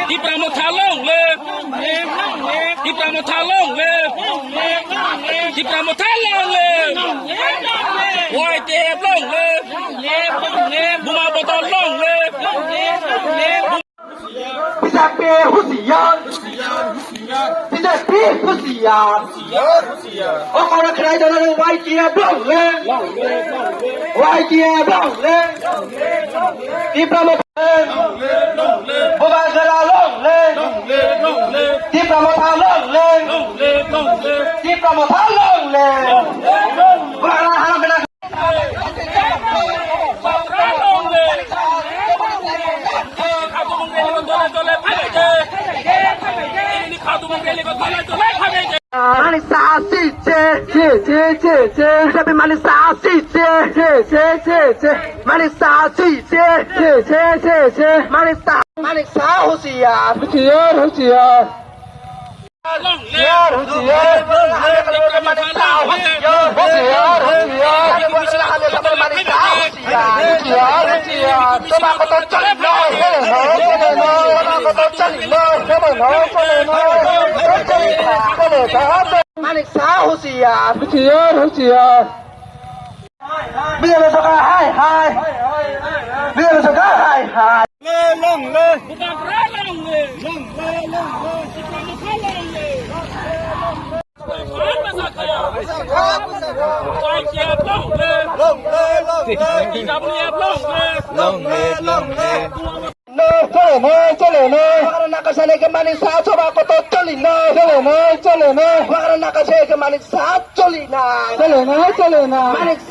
ที่ประมุขลงเลยที่ประมุขลงเลยที่ประมุขลงเลยวายเจ็บลงเลยบุมาบดลงเลยพี่จะเปย์หุสิยานพี่จะเปย์หุสิยานโอ้คนละใครจะนั่งวายเจี๊ยบลงเลยวายเจี๊ยบลงเลยที่ประมุขบุบากราลงเลยที่ประมุขลงเลยที่ประมุขลงเลยบุบากราห้ามไปนะManisasi, Manik Sahusian, biar suka hai, biar suka hai. Long le, bukan long le, Karena nak kesana ke manis coba aku tocolin Karena nak kesana ke manis colin manis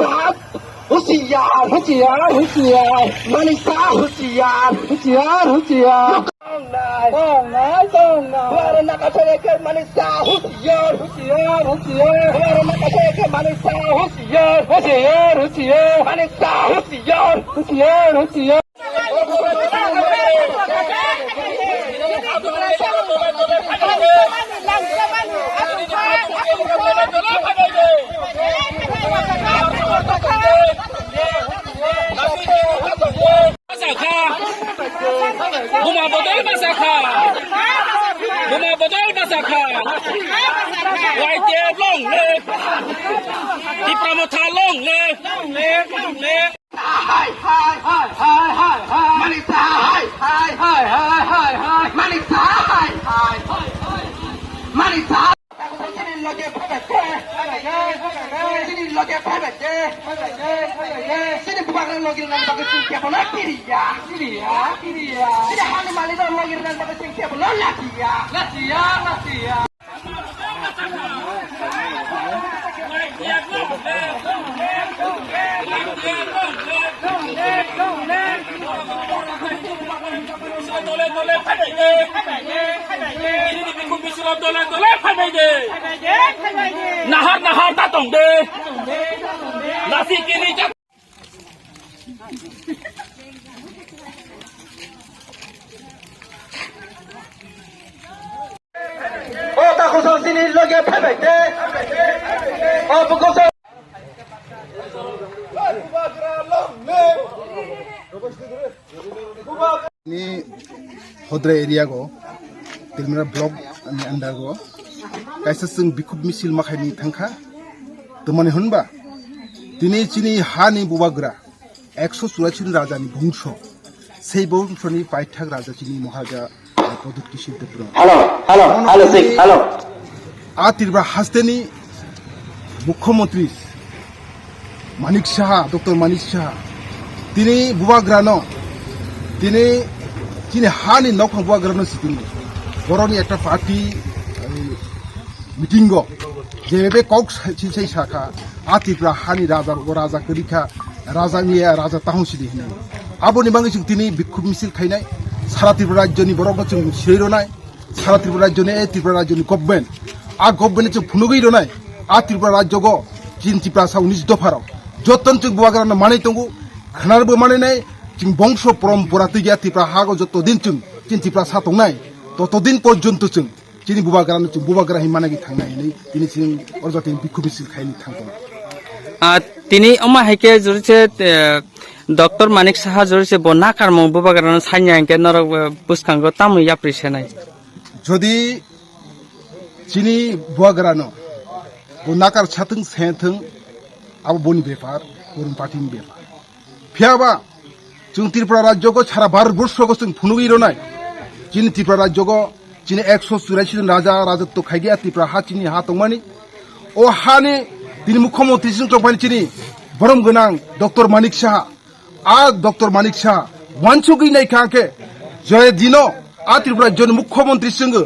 Husian manis Husian Karena nak kesana ke manis Husian Karena nak kesana ke manis Husian Buma bodol masaka Waite long le Di pramuka long le Hai Manisa hai Manisa Manisa Sini lagi Sini bukan lagi dengan bagus singkir bola kiri ya Sini hanya malah lagi dengan bagus singkir bola lagi ya Nahar tatong de nasi kini jak Oh tak kosong sini lagi pebek de Oh kosong ini Hodre area go Tilmira block अंदर go kaisa sing bikub misil makhani thangkha tomani honba dini chini hani bubagra 184 rajani bongso sei bongsoni paithak raja chini mahaja পদুক্তি Siddhpur halo আতিরবা হাসতেনি মুখ্যমন্ত্রী Manik Saha doctor Manik Saha তিনি বুবাগ্রানো তিনি চিনি হানি নকং বুবাগ্রানো সিতিনি বরনি একটা party meeting যেভাবে cock সেই শাখা আতিরবা হানি রাজা করিখা রাজা মিয়া রাজা তাহসিদি হিনা আবনি বাংলাদেশ তিনি বিক্ষোভ মিছিল খাইনাই সারা ত্রিপুরা রাজ্যনি বরগচং সিরনাই সারা ত্রিপুরা রাজ্যনি ত্রিপুরা রাজ্যনি গভর্নমেন্ট গভর্নমেন্ট ফুনুগই রনাই ত্রিপুরা রাজ্যগ চিন ত্রিপুরা 19 দফারাव যতন চং বুবাগ্রানো মানাই তঙ্গু খানারবো মানাইনাই চিং বংশ পরম্পরা তৈয়া ত্রিপুরা হাগো যতদিন চং চিন ত্রিপুরা সাতংনাই ততদিন পর্যন্ত চং চিনি বুবাগ্রানো চং বুবাগ্রাহি মানাগি থাংনাই তিনি চিং অরজাতিন বিক্ষোভ মিছিল খাইনি থাংগো তিনি অমা হাইকে জড়িছে ডক্টর মানিক সাহা জড়িছে ব নাকার Mong বুবাগারানো সাইnya angke norok buskango tamui appreciate যদি চিনি বুয়াগ্রানো ও নাকার ছাতং সেথং আবো বনি বেপার অরুণ পার্টিনি বেপার ফিয়াবা जों त्रिपुरा राज्य को सारा भारतवर्ष को जों फुनुगी रोनाय चिनी त्रिपुरा राज्य को चिनी 184 जन राजा राजत्व खाइगिया त्रिपुरा हा चिनी हा तंगमानी ओ हानि दिनै मुख्यमंत्री जों तंगमानी चिनी बरम गोनां डॉक्टर मानिक साहा आ डॉक्टर मानिक साहा वानसुगि नायखाके जय दिनो आ त्रिपुरा राज्य मुख्यमंत्री जों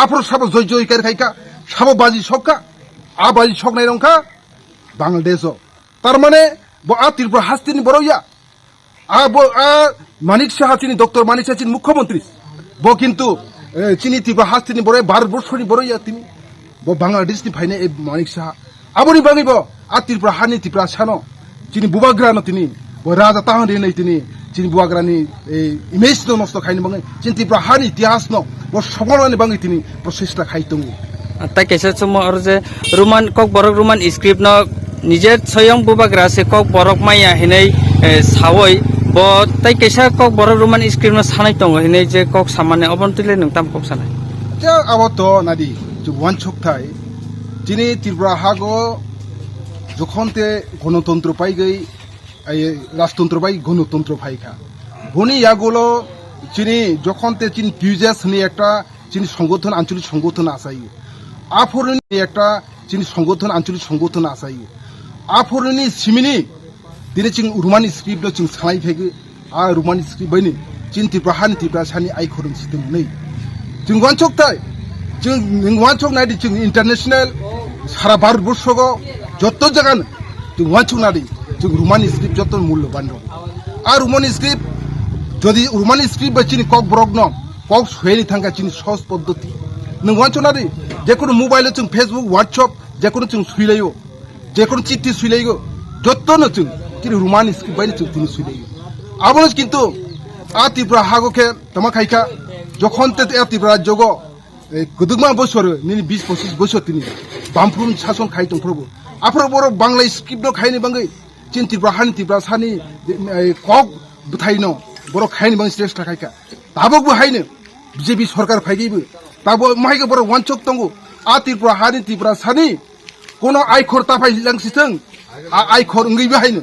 आफोर साबो जय जय कर खाइका साबो बाजी सकका आ बाजी सकनाय रंखा बांग्लादेश तार माने बो आ त्रिपुरा हास्तिनि बरया मानिक साहा चिनी डॉक्टर मानिक साहा चिनी मुख्यमंत्री बो किन्तु चिनी त्रिपुरा हास्तिनि बरय भारतवर्षनि बरया तिनि बो बांग्लादेशनि फायने मानिक साहा आबोनि बागै बो आ त्रिपुरा हानि त्रिपुरा सानो चिनी बुबाग्रानो तिनि बो राजा ताहानि नै तिनि चिनी बुबाग्रानि इमेज नो नष्ट खाइनो बागै चिनी त्रिपुरा हानि इतिहास नो बो सबनानि बागै तिनि प्रचेष्टा खाइतंगो তাই কেসে চুমো আর যে রোমান কক বরক রোমান স্ক্রিপ্ট ন নিজের স্বয়ং বুবাগ্রা সে কক বরক মাইয়া হিনেই সাওই ব তাই কেসা কক বরক রোমান স্ক্রিপ্ট ন সানাই দङ হিনেই যে কক সামানে অবন্তিলে নংতাম কক সানাই যে আবত নাদি যে ওয়ান ছকথাই যিনি ত্রিপুরা হাগো যখনতে গণতন্ত্র পাই গই রাজতন্ত্র পাই গণতন্ত্র পাইখা বনি ইয়াগুলো যিনি যখনতে চিনি পিউজেস নি একটা চিনি সংগঠন আঞ্চলিক সংগঠন আসাই আফরনি একটা চিনি সংগঠন আঞ্চলিক সংগঠন আসাই আফরনি সিমিনি দিনে চিং রোমানি স্ক্রিপ্ট চিং সানাই ফেগে আ রোমানি স্ক্রিপ্ট বাইনি চিন ত্রিপুরা হানি ত্রিপুরা সানি আই খরং সিতেম nei जों वानचकथाय जों वानचक नायदि जों इंटरनेशनल सारा भारतवर्ष को जत जगह जों वानचक नायदि जों रोमानी स्क्रिप्ट जत मूल्यवान दं आ रोमानी स्क्रिप्ट যদি रोमानी स्क्रिप्ट बचिनि कक ब्रक न कक सोयनि थांगा चिनि सहज पद्धति नों वानचक नायदि जेकुनु मोबाइल जों फेसबुक व्हाट्सएप जेकुनु जों सुइलायो जेकुनु चिट्ठी सुइलायो जतनो जों चिनि रोमानी स्क्रिप्ट बायनि जों तिनि सुइलायो आबोनो किन्तु आ त्रिपुरा हागोखे तमा खाइखा যখন ত্রিপুরা রাজ্য গদুমা বছর 20-25 বছর তিনি বামফ্রুম শাসন খাইতং প্রভু আফর বড় বাংলা স্ক্রিপ্ট খাইনি বাঙ্গৈ চিন ত্রিপুরা হানি ত্রিপুরা সানি কক বুথাইনো বড় খাইনি বাং চেষ্টা খাইকা তাবকবো হাইনো বিজেপি সরকার ফাইগैबो তাবো মাইকে বড় ওয়ানচক দंगो आ ত্রিপুরা হানি ত্রিপুরা সানি কোন আইখর তাফাই লাংसिथों आ आइखर ओंगैबो हाइनो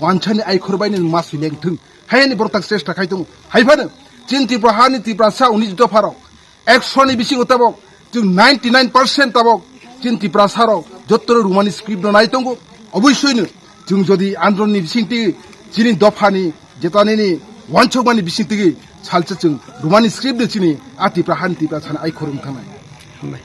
वानसानि आइखर बायनो मासि लेंथों हायनि बरताक চেষ্টা खाइतं हाइफानो चिन त्रिपुरा हानि त्रिपुरा सा 19 दफाराव 100 बिसिं ताबक जों 99% ताबक चिन त्रिपुरा साराव जत्तर रोमानी स्क्रिप्ट नायतंगो अबश्यनो जों जदि आन्दोलननि बिसिंति चिनि दफानि जेतानि वानचकमानि बिसिंति सालसे जों रोमानी स्क्रिप्ट चिनि आ त्रिपुरा हानि त्रिपुरा सान आइखरम थांनाय